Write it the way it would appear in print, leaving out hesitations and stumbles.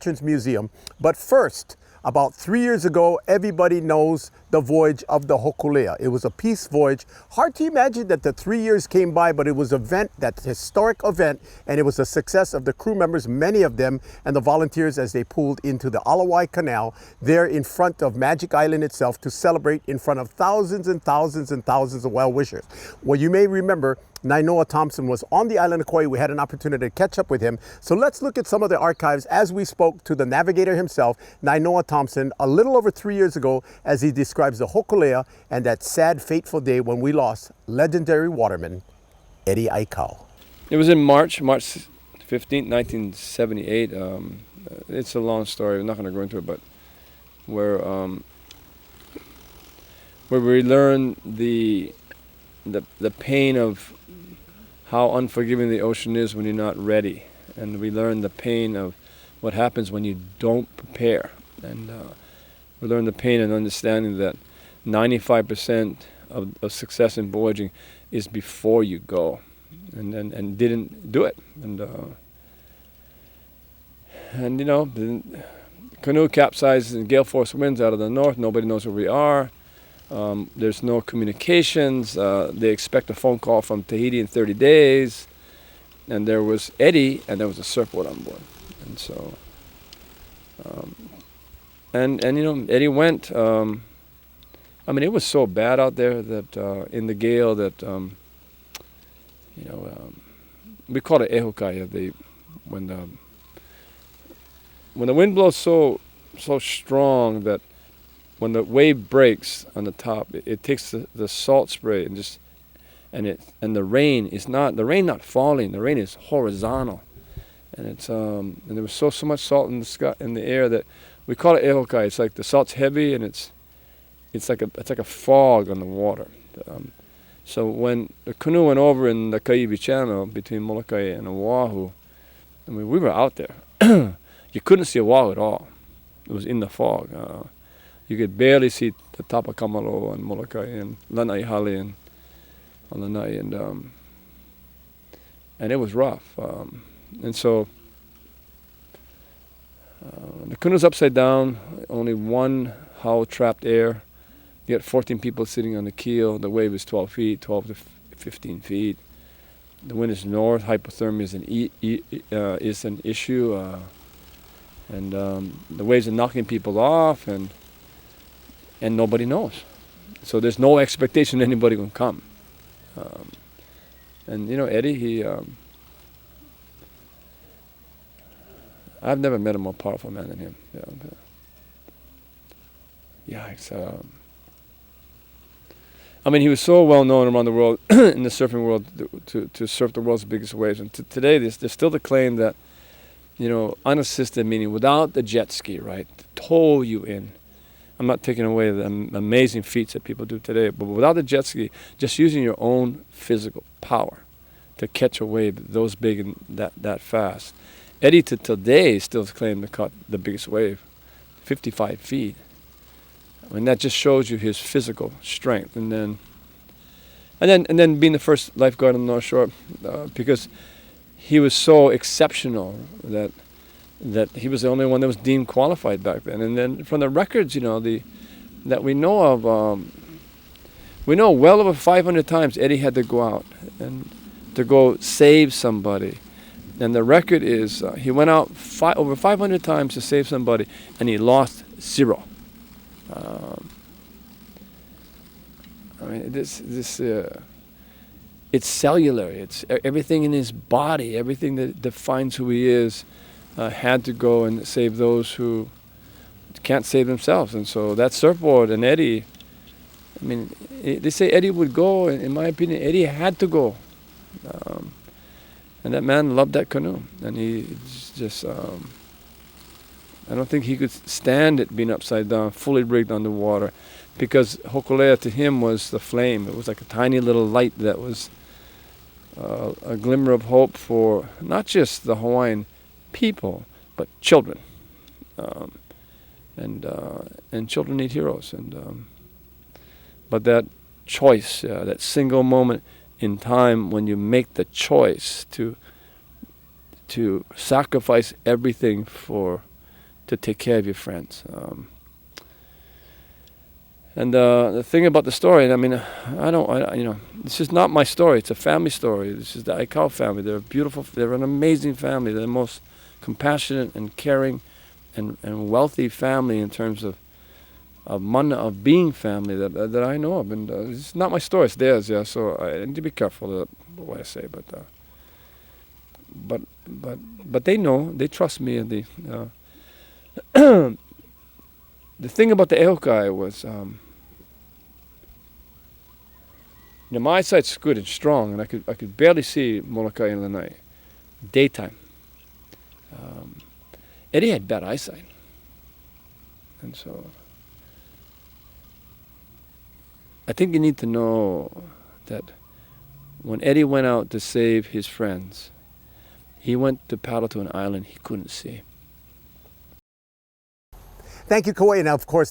Veterans Museum. But first, about 3 years ago, everybody knows the voyage of the Hokulea. It was a peace voyage. Hard to imagine that the 3 years came by, but it was an event, that historic event, and it was a success of the crew members, many of them, and the volunteers as they pulled into the Alawai Canal there in front of Magic Island itself to celebrate in front of thousands and thousands and thousands of well-wishers. Well, you may remember Nainoa Thompson was on the island of Kauai. We had an opportunity to catch up with him. So let's look at some of the archives as we spoke to the navigator himself, Nainoa Thompson, a little over 3 years ago, as he describes the Hokulea and that sad, fateful day when we lost legendary waterman Eddie Aikau. It was in March 15th, 1978. It's a long story. I'm not going to go into it, but where we learned the pain of how unforgiving the ocean is when you're not ready, and we learned the pain of what happens when you don't prepare, and we learned the pain and understanding that 95% of success in voyaging is before you go, and didn't do it, and you know, the canoe capsizes in gale force winds out of the north. Nobody knows where we are. There's no communications. They expect a phone call from Tahiti in 30 days. And there was Eddie, and there was a surfboard on board. And so, and you know, Eddie went. I mean, it was so bad out there that in the gale that, you know, we call it ehukaya. When the wind blows so strong that when the wave breaks on the top, it takes the salt spray and the rain is not falling. The rain is horizontal, and it's and there was so much salt in the sky, in the air, that we call it ehokai. It's like the salt's heavy, and it's like a fog on the water. So when the canoe went over in the Kaiwi Channel between Molokai and Oahu, I mean, we were out there. You couldn't see Oahu at all. It was in the fog. You could barely see the top of Kamalo and Molokai and Lanai Hale and Lanai, and it was rough. And so the canoe's upside down, only one hull trapped air. You got 14 people sitting on the keel. The wave is 12 to 15 feet. The wind is north. Hypothermia is an issue, and the waves are knocking people off, and nobody knows. So there's no expectation anybody will come. And you know, Eddie, I've never met a more powerful man than him. I mean, he was so well known around the world, in the surfing world, to surf the world's biggest waves. And today, there's still the claim that, you know, unassisted, meaning without the jet ski, right, to tow you in. I'm not taking away the amazing feats that people do today, but without the jet ski, just using your own physical power to catch a wave those big and that fast. Eddie to today still claims to caught the biggest wave, 55 feet. I mean, that just shows you his physical strength. And then being the first lifeguard on the North Shore, because he was so exceptional that he was the only one that was deemed qualified back then. And then from the records, you know, that we know of, we know well over 500 times Eddie had to go out and to go save somebody. And the record is he went out over 500 times to save somebody, and he lost 0. I mean, it's cellular. It's everything in his body, everything that defines who he is. Had to go and save those who can't save themselves. And so that surfboard and Eddie, I mean, they say Eddie would go, and in my opinion, Eddie had to go. And that man loved that canoe. And he just, I don't think he could stand it being upside down, fully rigged underwater, because Hokulea to him was the flame. It was like a tiny little light that was a glimmer of hope for not just the Hawaiian people, but children, and children need heroes. And but that choice, that single moment in time when you make the choice to sacrifice everything for to take care of your friends. And the thing about the story, I mean, this is not my story. It's a family story. This is the Aikau family. They're beautiful. They're an amazing family. They're the most compassionate and caring and wealthy family in terms of being family that I know of. And it's not my story. It's theirs. Yeah. So I need to be careful what I say. But they know. They trust me. And the thing about the Ehokai was, my eyesight's good and strong, and I could barely see Molokai in the night, daytime. Eddie had bad eyesight, and so I think you need to know that when Eddie went out to save his friends, he went to paddle to an island he couldn't see. Thank you, Kauai. And of course,